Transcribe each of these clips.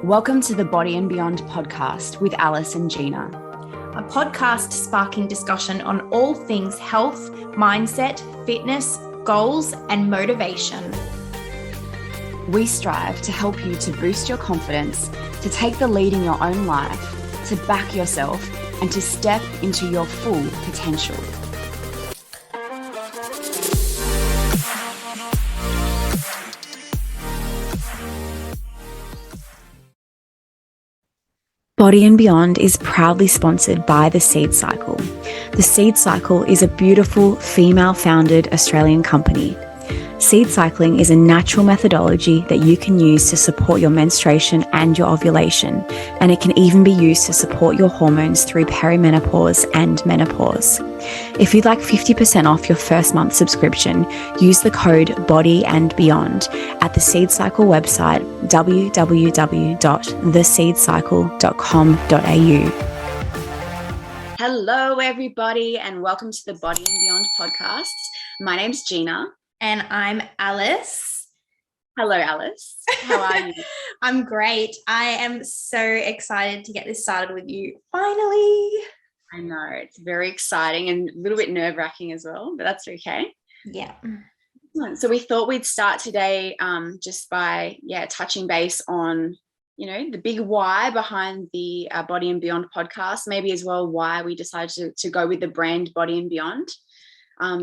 Welcome to the Body and Beyond podcast with Alice and Gina, a podcast sparking discussion on all things health, mindset, fitness, goals, and motivation. We strive to help you to boost your confidence, to take the lead in your own life, to back yourself, and to step into your full potential. Body and Beyond is proudly sponsored by The Seed Cycle. The Seed Cycle is a beautiful female-founded Australian company. Seed cycling is a natural methodology that you can use to support your menstruation and your ovulation, and it can even be used to support your hormones through perimenopause and menopause. If you'd like 50% off your first month subscription, use the code BODYANDBEYOND at the Seed Cycle website www.theseedcycle.com.au. Hello everybody and welcome to the Body and Beyond podcast. My name's Gina. And I'm Alice. Hello, Alice. How are you? I'm great. I am so excited to get this started with you. Finally. I know. It's very exciting and a little bit nerve-wracking as well, but that's okay. Yeah. So we thought we'd start today just by, touching base on, the big why behind the Body and Beyond podcast, maybe as well why we decided to go with the brand Body and Beyond. Do you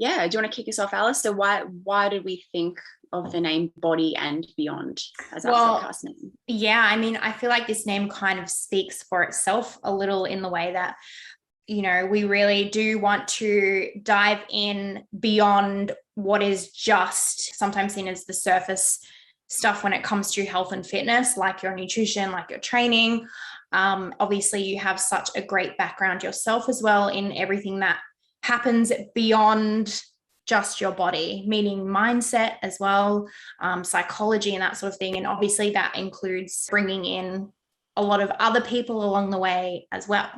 want to kick us off, Alice? So why did we think of the name Body and Beyond as our podcast name? Yeah, I mean, I feel like this name kind of speaks for itself a little in the way that, we really do want to dive in beyond what is just sometimes seen as the surface stuff when it comes to health and fitness, like your nutrition, like your training. Obviously, you have such a great background yourself as well in everything that happens beyond just your body, meaning mindset as well, psychology and that sort of thing. And obviously that includes bringing in a lot of other people along the way as well.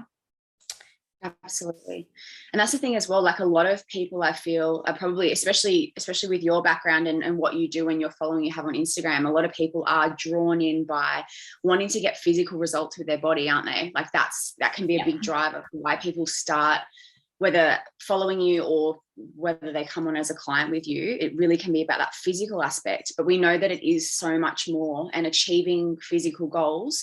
Absolutely. And that's the thing as well, like a lot of people I feel are probably, especially with your background and what you do and your following you have on Instagram, a lot of people are drawn in by wanting to get physical results with their body, aren't they? Like that can be a big driver for why people start, whether following you or whether they come on as a client with you. It really can be about that physical aspect, but we know that it is so much more, and achieving physical goals,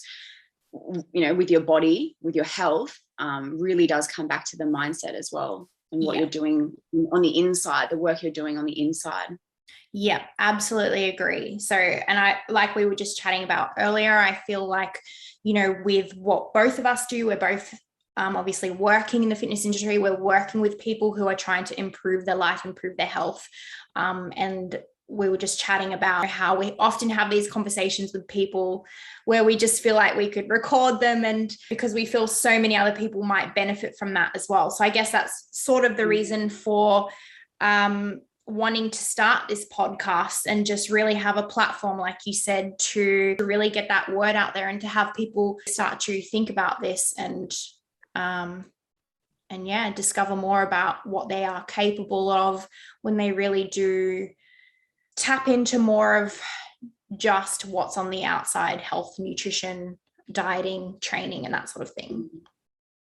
with your body, with your health, really does come back to the mindset as well, and what you're doing on the inside, the work you're doing on the inside. Yeah, absolutely agree. So, and I, like we were just chatting about earlier, I feel like, with what both of us do, we're both obviously working in the fitness industry. We're working with people who are trying to improve their life, improve their health. And we were just chatting about how we often have these conversations with people where we just feel like we could record them, and because we feel so many other people might benefit from that as well. So I guess that's sort of the reason for wanting to start this podcast and just really have a platform, like you said, to really get that word out there and to have people start to think about this and discover more about what they are capable of when they really do tap into more of just what's on the outside: health, nutrition, dieting, training, and that sort of thing.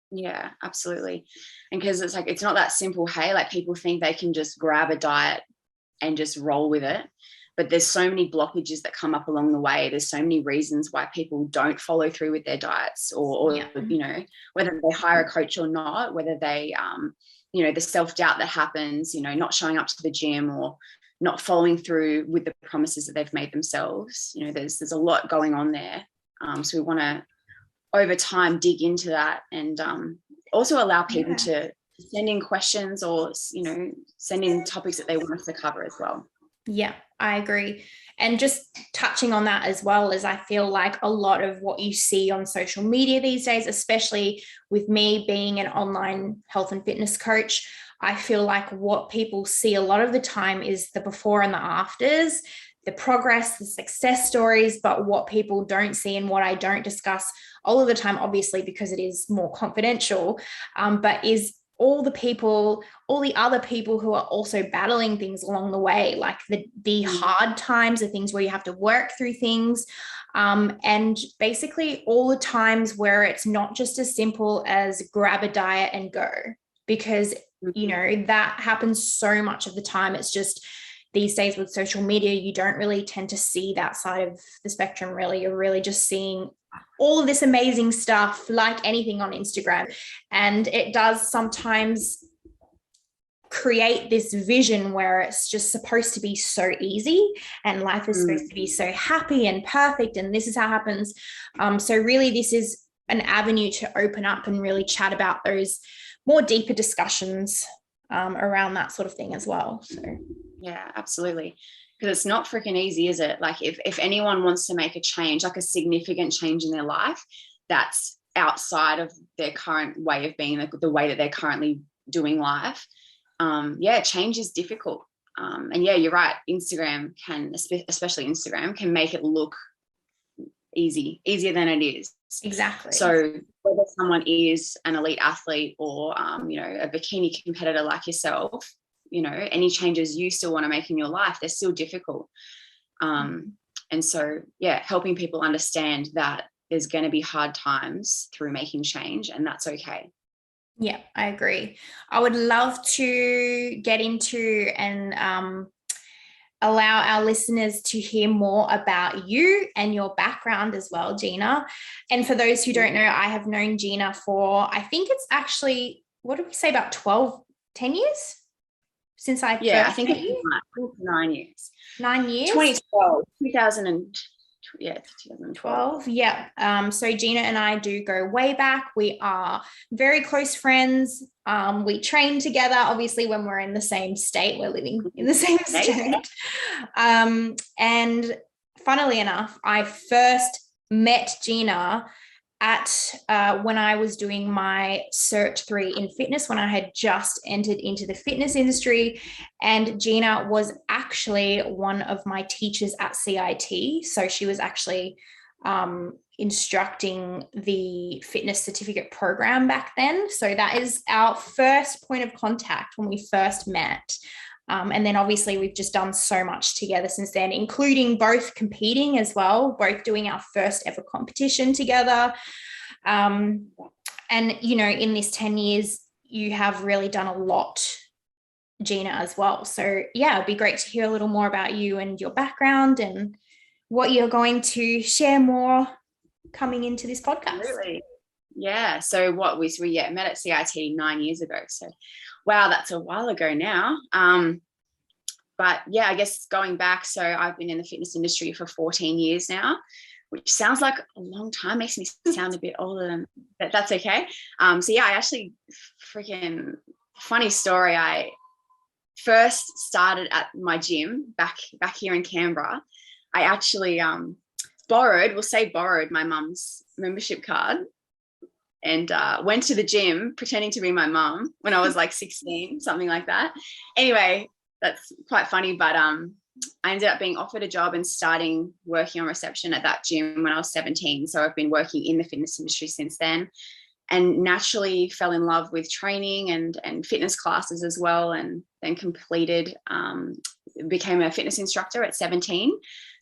Yeah, absolutely. And because it's not that simple. Hey, like people think they can just grab a diet and just roll with it. But there's so many blockages that come up along the way. There's so many reasons why people don't follow through with their diets or whether they hire a coach or not, whether they, the self-doubt that happens, not showing up to the gym or not following through with the promises that they've made themselves. There's a lot going on there. So we want to, over time, dig into that and also allow people to send in questions or, send in topics that they want us to cover as well. Yeah, I agree. And just touching on that as well, as I feel like a lot of what you see on social media these days, especially with me being an online health and fitness coach, I feel like what people see a lot of the time is the before and the afters, the progress, the success stories, but what people don't see and what I don't discuss all of the time, obviously, because it is more confidential, but is all the other people who are also battling things along the way, like the hard times, the things where you have to work through things, And basically all the times where it's not just as simple as grab a diet and go, because, you know, that happens so much of the time. It's just these days with social media, you don't really tend to see that side of the spectrum, really. You're really just seeing all of this amazing stuff, like anything on Instagram. And it does sometimes create this vision where it's just supposed to be so easy and life is supposed to be so happy and perfect and this is how it happens. So really this is an avenue to open up and really chat about those more deeper discussions around that sort of thing as well. So yeah, absolutely, because it's not freaking easy, is it? Like if anyone wants to make a change, like a significant change in their life that's outside of their current way of being, like the way that they're currently doing life, change is difficult. And yeah, you're right, Instagram can, especially Instagram, can make it look easier than it is. Exactly. So whether someone is an elite athlete or you know, a bikini competitor like yourself, you know, any changes you still want to make in your life, they're still difficult. And so yeah, helping people understand that there's going to be hard times through making change, and that's okay. Yeah, I agree. I would love to get into and allow our listeners to hear more about you and your background as well, Gina. And for those who don't know, I have known Gina for, I think it's actually, what did we say, about 10 years since I I first think met it's you? 9 years. 9 years? 2012, 2012. Yeah. So Gina and I do go way back. We are very close friends. We train together, obviously, when we're in the same state. We're living in the same state. And funnily enough, I first met Gina at when I was doing my Cert 3 in fitness, when I had just entered into the fitness industry. And Gina was actually one of my teachers at CIT. So she was actually instructing the fitness certificate program back then. So that is our first point of contact when we first met. And then obviously we've just done so much together since then, including both competing as well, both doing our first ever competition together. And, you know, in this 10 years, you have really done a lot, Gina, as well. So yeah, it'd be great to hear a little more about you and your background and what you're going to share more coming into this podcast. Really? Yeah. So we met at CIT 9 years ago. So wow, that's a while ago now. But yeah, I guess going back, so I've been in the fitness industry for 14 years now, which sounds like a long time, makes me sound a bit older than, but that's okay. So yeah, I actually, freaking funny story, I first started at my gym back here in Canberra. I actually borrowed my mum's membership card and went to the gym pretending to be my mum when I was like 16, something like that. Anyway, that's quite funny, but I ended up being offered a job and starting working on reception at that gym when I was 17. So I've been working in the fitness industry since then, and naturally fell in love with training and fitness classes as well, and then became a fitness instructor at 17.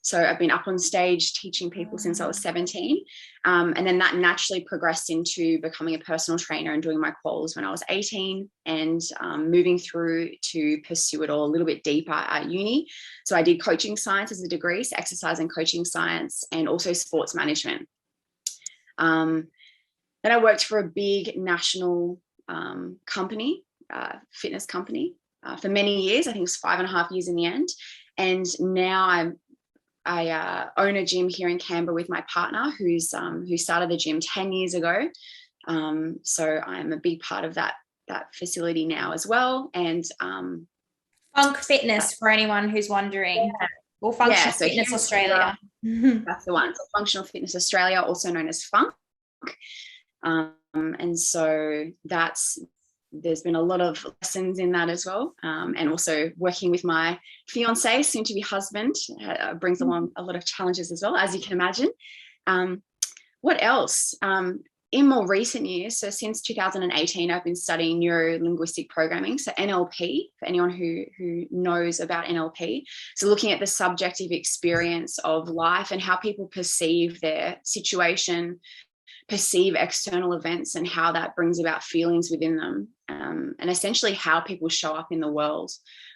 So I've been up on stage teaching people since I was 17. And then that naturally progressed into becoming a personal trainer and doing my quals when I was 18, and moving through to pursue it all a little bit deeper at uni. So I did coaching science as a degree, so exercise and coaching science, and also sports management. Then I worked for a big national company, fitness company, for many years. I think it was 5.5 years in the end. And now I own a gym here in Canberra with my partner, who started the gym 10 years ago. So I'm a big part of that facility now as well. And Funk Fitness, for anyone who's wondering, or Functional Fitness Australia. That's the one. So Functional Fitness Australia, also known as Funk. And so there's been a lot of lessons in that as well. And also working with my fiance, soon to be husband, brings along a lot of challenges as well, as you can imagine. What else? in more recent years, so since 2018, I've been studying neuro-linguistic programming, so NLP, for anyone who knows about NLP. So looking at the subjective experience of life and how people perceive their situation, perceive external events, and how that brings about feelings within them, and essentially how people show up in the world,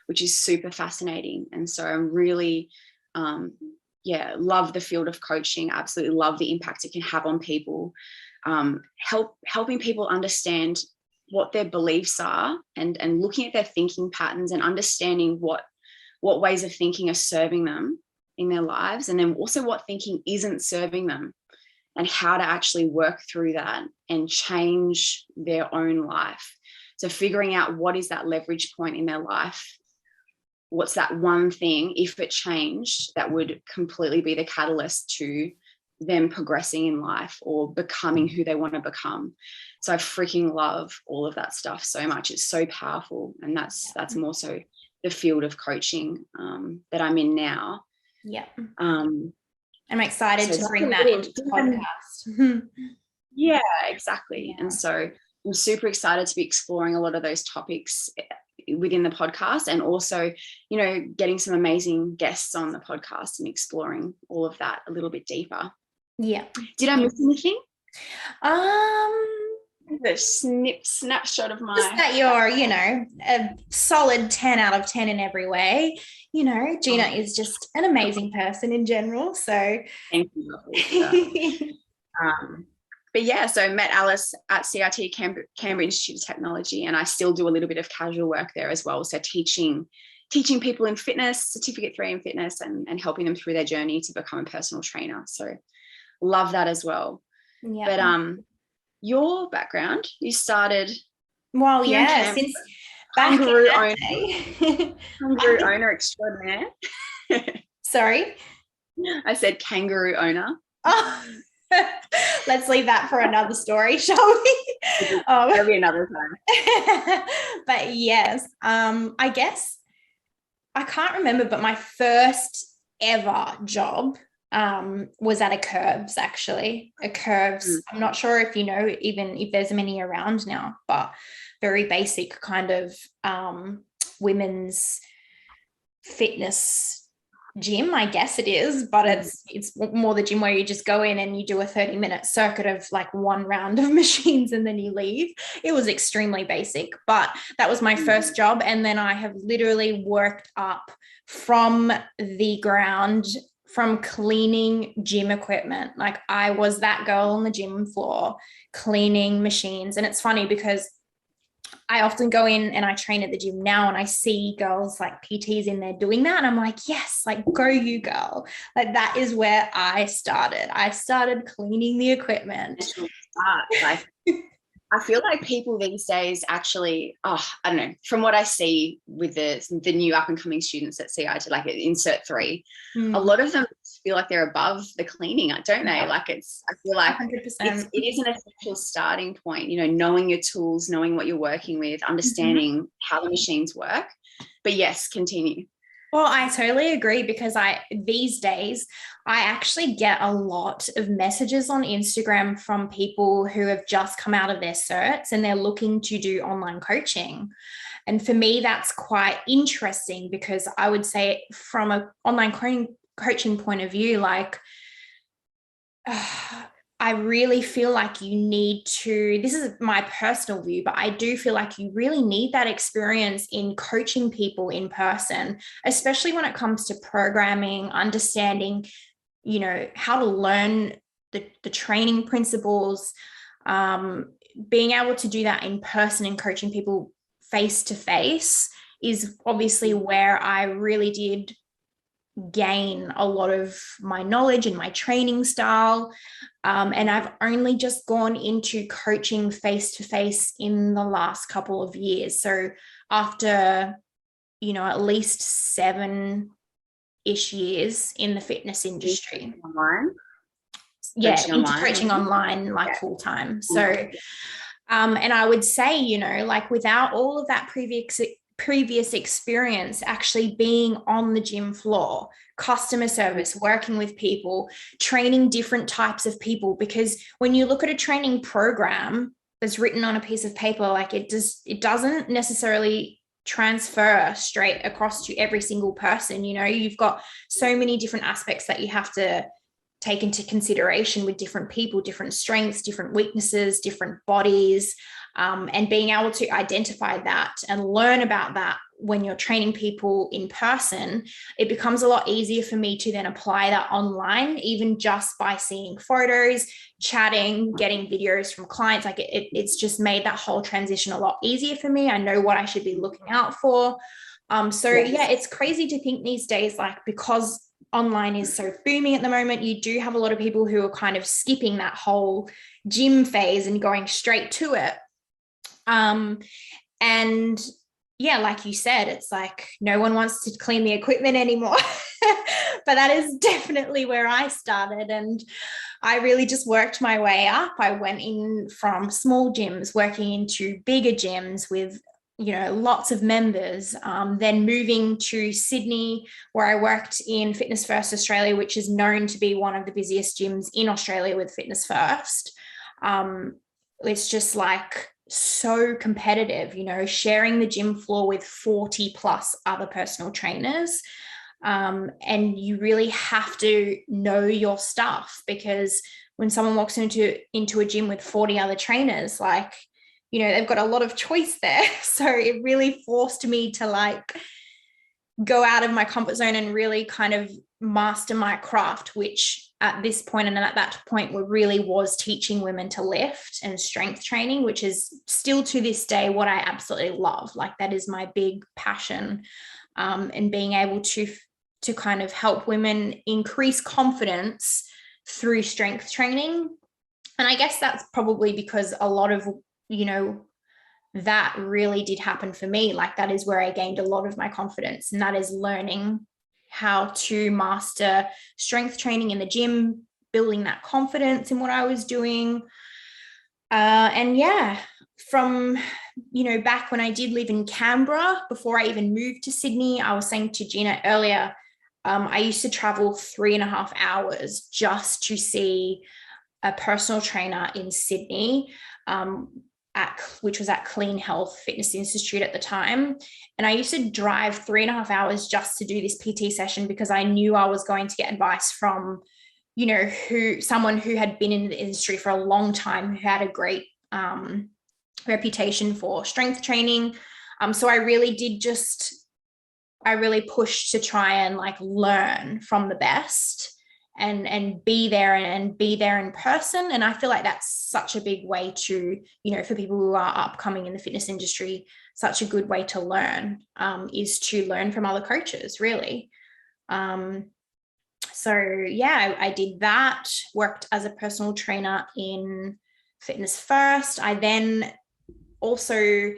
which is super fascinating. And so I'm really, love the field of coaching, absolutely love the impact it can have on people. Helping people understand what their beliefs are, and looking at their thinking patterns and understanding what ways of thinking are serving them in their lives, and then also what thinking isn't serving them, and how to actually work through that and change their own life. So figuring out what is that leverage point in their life, what's that one thing, if it changed, that would completely be the catalyst to them progressing in life or becoming who they want to become. So I freaking love all of that stuff so much. It's so powerful. And that's more so the field of coaching that I'm in now. Yeah. I'm excited to bring that into the podcast. Yeah, exactly. Yeah. And so I'm super excited to be exploring a lot of those topics within the podcast, and also, getting some amazing guests on the podcast and exploring all of that a little bit deeper. Yeah. Did I miss anything? The snapshot of my... Just that you're, a solid 10 out of 10 in every way. Gina is just an amazing person in general. So thank you. But yeah, so I met Alice at CIT, Canberra Institute of Technology, and I still do a little bit of casual work there as well. So teaching people in fitness, Certificate 3 in fitness, and helping them through their journey to become a personal trainer. So love that as well. Yeah. But your background, you started... Well, yeah, since back kangaroo owner extraordinaire. Sorry? I said kangaroo owner. Oh. Let's leave that for another story, shall we? There'll be another time. But yes, I guess I can't remember, but my first ever job was at a Curbs, actually. A Curbs. I'm not sure if even if there's many around now, but very basic kind of women's fitness gym, I guess it is, but it's more the gym where you just go in and you do a 30-minute circuit of like one round of machines and then you leave. It was extremely basic, but that was my first job. And then I have literally worked up from the ground, from cleaning gym equipment. Like I was that girl on the gym floor cleaning machines. And it's funny because I often go in and I train at the gym now and I see girls like PTs in there doing that. And I'm like, yes, like go you girl. Like that is where I started. I started cleaning the equipment. I feel like people these days actually, I don't know, from what I see with the new up and coming students at CIT, like in Cert 3, a lot of them feel like they're above the cleaning, don't they? Like I feel like 100%. it is an essential starting point, knowing your tools, knowing what you're working with, understanding how the machines work. But yes, continue. Well, I totally agree, because these days I actually get a lot of messages on Instagram from people who have just come out of their certs and they're looking to do online coaching. And for me, that's quite interesting, because I would say from an online coaching point of view, like I really feel like you need to, this is my personal view, but I do feel like you really need that experience in coaching people in person, especially when it comes to programming, understanding, how to learn the training principles, being able to do that in person and coaching people face to face is obviously where I really did gain a lot of my knowledge and my training style. And I've only just gone into coaching face-to-face in the last couple of years. So after, at least 7-ish years in the fitness industry. Online? Yeah, into coaching online, like full-time. So, and I would say, like without all of that previous experience actually being on the gym floor, customer service, working with people, training different types of people. Because when you look at a training program that's written on a piece of paper, like it doesn't necessarily transfer straight across to every single person. You know, you've got so many different aspects that you have to take into consideration with different people, different strengths, different weaknesses, different bodies, and being able to identify that and learn about that when you're training people in person, it becomes a lot easier for me to then apply that online, even just by seeing photos, chatting, getting videos from clients. Like it's just made that whole transition a lot easier for me. I know what I should be looking out for. Yeah, it's crazy to think these days, like, because online is so booming at the moment, you do have a lot of people who are kind of skipping that whole gym phase and going straight to it. And yeah, like you said, it's like no one wants to clean the equipment anymore. But that is definitely where I started. And I really just worked my way up. I went in from small gyms, working into bigger gyms with, you know, lots of members, then moving to Sydney, where I worked in Fitness First Australia, which is known to be one of the busiest gyms in Australia with Fitness First. It's just like so competitive, you know, sharing the gym floor with 40 plus other personal trainers. And you really have to know your stuff, because when someone walks into a gym with 40 other trainers, like, you know, they've got a lot of choice there. So it really forced me to like go out of my comfort zone and really kind of master my craft, which at this point and at that point really was teaching women to lift and strength training, which is still to this day what I absolutely love. Like that is my big passion, and being able to kind of help women increase confidence through strength training. And I guess that's probably because a lot of, you know, that really did happen for me. Like that is where I gained a lot of my confidence, and that is learning how to master strength training in the gym, building that confidence in what I was doing. And yeah, from, you know, back when I did live in Canberra, before I even moved to Sydney, I was saying to Gina earlier, I used to travel 3.5 hours just to see a personal trainer in Sydney, which was at Clean Health Fitness Institute at the time. And I used to drive 3.5 hours just to do this PT session, because I knew I was going to get advice from, you know, someone who had been in the industry for a long time, who had a great reputation for strength training. So I really pushed to try and like learn from the best and be there in person. And I feel like that's such a big way to, you know, for people who are upcoming in the fitness industry, such a good way to learn, is to learn from other coaches, really. So yeah, I did that, worked as a personal trainer in Fitness First. I then also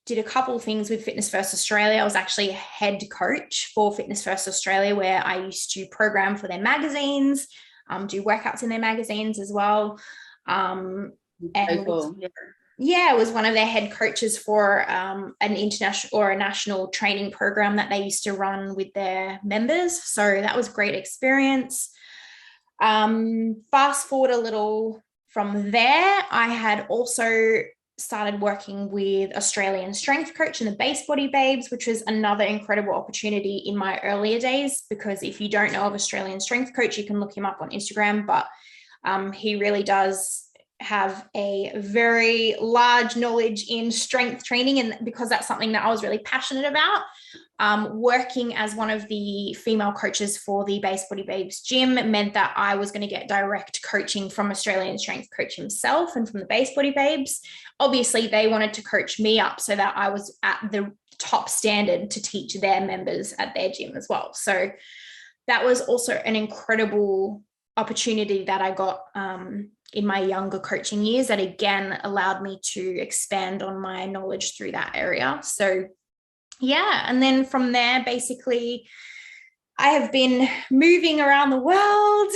did a couple of things with Fitness First Australia. I was actually a head coach for Fitness First Australia, where I used to program for their magazines, do workouts in their magazines as well. And cool. Yeah, I was one of their head coaches for an international or a national training program that they used to run with their members. So that was a great experience. Fast forward a little from there, I had also started working with Australian Strength Coach and the Base Body Babes, which was another incredible opportunity in my earlier days, because if you don't know of Australian Strength Coach, you can look him up on Instagram, but he really does have a very large knowledge in strength training. And because that's something that I was really passionate about, working as one of the female coaches for the Base Body Babes gym meant that I was going to get direct coaching from Australian Strength Coach himself and from the Base Body Babes. Obviously, they wanted to coach me up so that I was at the top standard to teach their members at their gym as well. So that was also an incredible opportunity that I got in my younger coaching years, that again allowed me to expand on my knowledge through that area. So yeah, and then from there, basically, I have been moving around the world,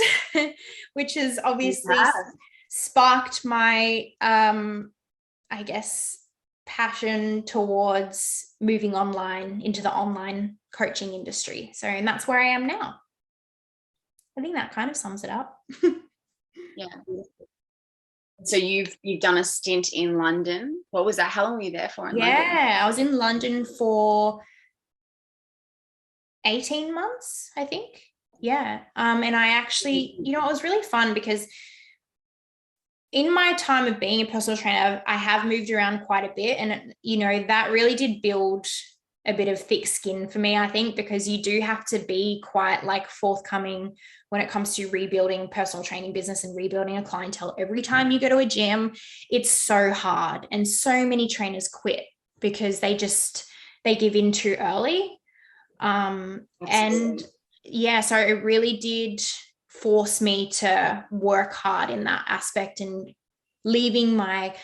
which has obviously sparked my, I guess, passion towards moving online into the online coaching industry. So, and that's where I am now. I think that kind of sums it up. Yeah. So you've done a stint in London. What was that? How long were you there for in London? Yeah, I was in London for 18 months, I think. Yeah. And I actually, you know, it was really fun because in my time of being a personal trainer, I have moved around quite a bit. And, you know, that really did build a bit of thick skin for me, I think, because you do have to be quite like forthcoming when it comes to rebuilding personal training business and rebuilding a clientele. Every time you go to a gym, it's so hard. And so many trainers quit because they give in too early. And yeah, so it really did force me to work hard in that aspect, and leaving my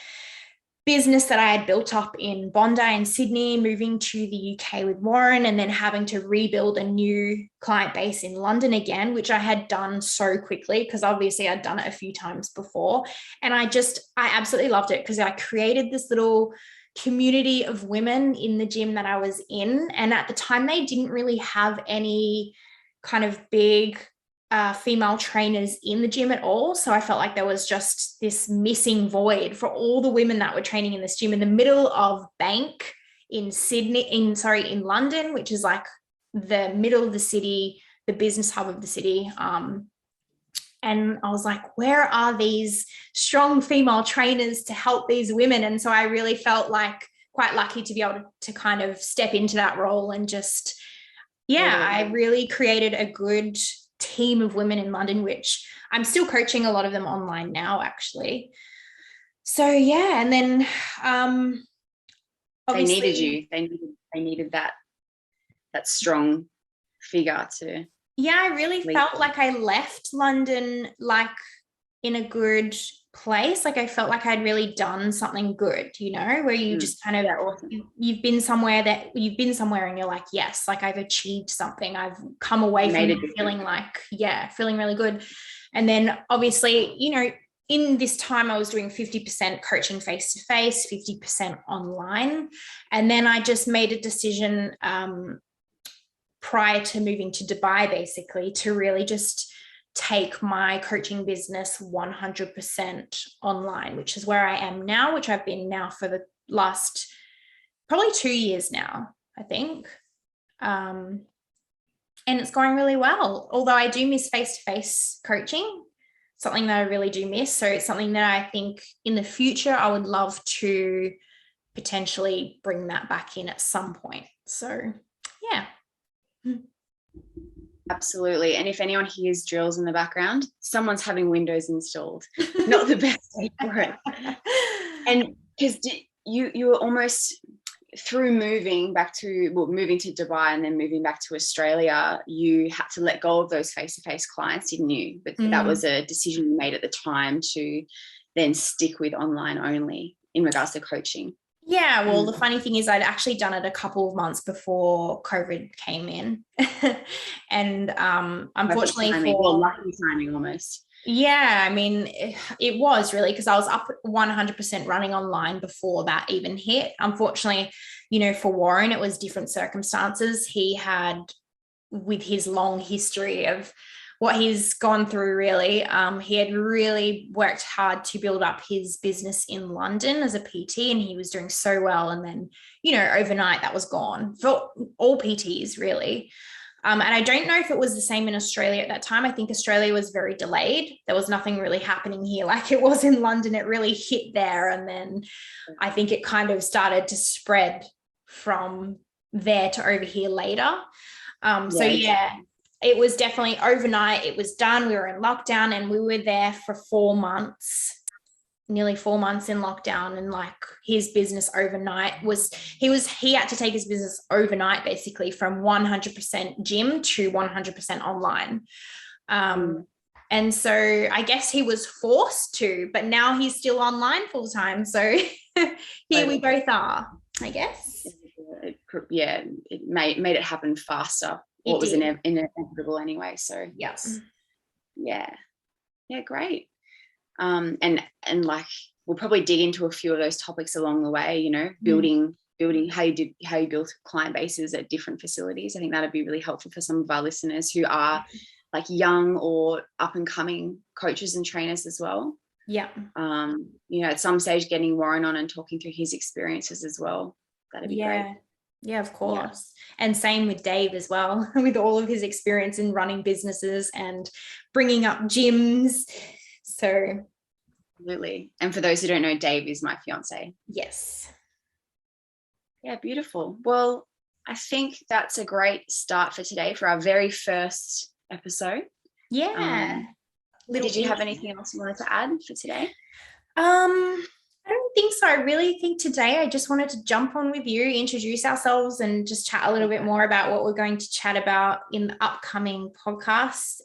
business that I had built up in Bondi and Sydney, moving to the UK with Warren, and then having to rebuild a new client base in London again, which I had done so quickly because obviously I'd done it a few times before. And I absolutely loved it because I created this little community of women in the gym that I was in. And at the time, they didn't really have any kind of big female trainers in the gym at all. So I felt like there was just this missing void for all the women that were training in this gym in the middle of Bank in London, which is like the middle of the city, the business hub of the city. And I was like, where are these strong female trainers to help these women? And so I really felt like quite lucky to be able to kind of step into that role and just, I really created a good team of women in London, which I'm still coaching a lot of them online now, actually. So yeah, and then obviously they needed you. They needed that strong figure to. Yeah, I really felt like I left London like in a good place. Like I felt like I'd really done something good, you know, where you just kind of, awesome. you've been somewhere and you're like, yes, like I've achieved something. I've come away from it feeling like, feeling really good. And then obviously, you know, in this time I was doing 50% coaching face-to-face, 50% online. And then I just made a decision prior to moving to Dubai, basically, to really just take my coaching business 100% online, which is where I am now, which I've been now for the last probably 2 years now, I think. And it's going really well, although I do miss face-to-face coaching, something that I really do miss. So it's something that I think in the future I would love to potentially bring that back in at some point. So yeah. Absolutely. And if anyone hears drills in the background, someone's having windows installed. Not the best day for it. And because you were almost, through moving to Dubai and then moving back to Australia, you had to let go of those face-to-face clients, didn't you? But that was a decision you made at the time to then stick with online only in regards to coaching. Yeah, well, the funny thing is I'd actually done it a couple of months before COVID came in. And unfortunately lucky timing almost. Yeah, I mean, it was really, because I was up 100% running online before that even hit. Unfortunately, you know, for Warren, it was different circumstances. He had, with his long history of what he's gone through, really, he had really worked hard to build up his business in London as a PT, and he was doing so well. And then, you know, overnight that was gone for all PTs, really. And I don't know if it was the same in Australia at that time. I think Australia was very delayed. There was nothing really happening here like it was in London. It really hit there. And then I think it kind of started to spread from there to over here later. It was definitely overnight. It was done. We were in lockdown and we were there for 4 months, nearly 4 months in lockdown. And like his business overnight he had to take his business overnight, basically from 100% gym to 100% online. And so I guess he was forced to, but now he's still online full time. So here we both are, I guess. It made it happen faster. What was inevitable anyway. So yes, yeah, great. And like we'll probably dig into a few of those topics along the way, you know, building how you build client bases at different facilities. I think that'd be really helpful for some of our listeners who are like young or up and coming coaches and trainers as well. Yeah. You know, at some stage getting Warren on and talking through his experiences as well. That'd be great. Yeah, of course. Yeah. And same with Dave as well, with all of his experience in running businesses and bringing up gyms. So absolutely. And for those who don't know, Dave is my fiance. Yes. Yeah, beautiful. Well, I think that's a great start for today for our very first episode. Yeah. Did you have anything else you wanted to add for today? I don't think so. I really think today I just wanted to jump on with you, introduce ourselves, and just chat a little bit more about what we're going to chat about in the upcoming podcast.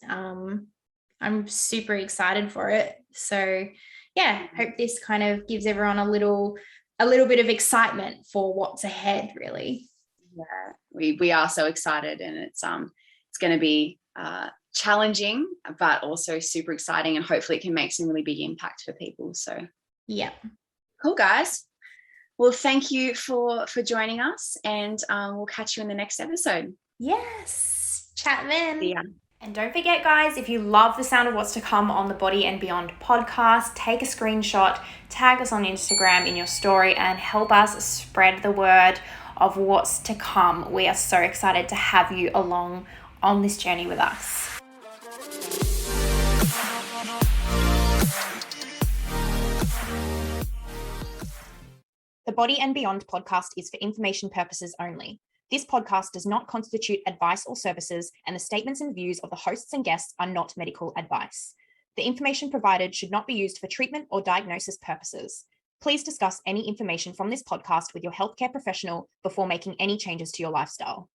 I'm super excited for it. So yeah, hope this kind of gives everyone a little bit of excitement for what's ahead, really. Yeah, we are so excited, and it's going to be challenging, but also super exciting, and hopefully it can make some really big impact for people. So yeah, cool, guys. Well, thank you for joining us, and we'll catch you in the next episode. Yes, chat then. See ya. And don't forget, guys, if you love the sound of what's to come on the Body and Beyond podcast, take a screenshot, tag us on Instagram in your story, and help us spread the word of what's to come. We are so excited to have you along on this journey with us. The Body and Beyond podcast is for information purposes only. This podcast does not constitute advice or services, and the statements and views of the hosts and guests are not medical advice. The information provided should not be used for treatment or diagnosis purposes. Please discuss any information from this podcast with your healthcare professional before making any changes to your lifestyle.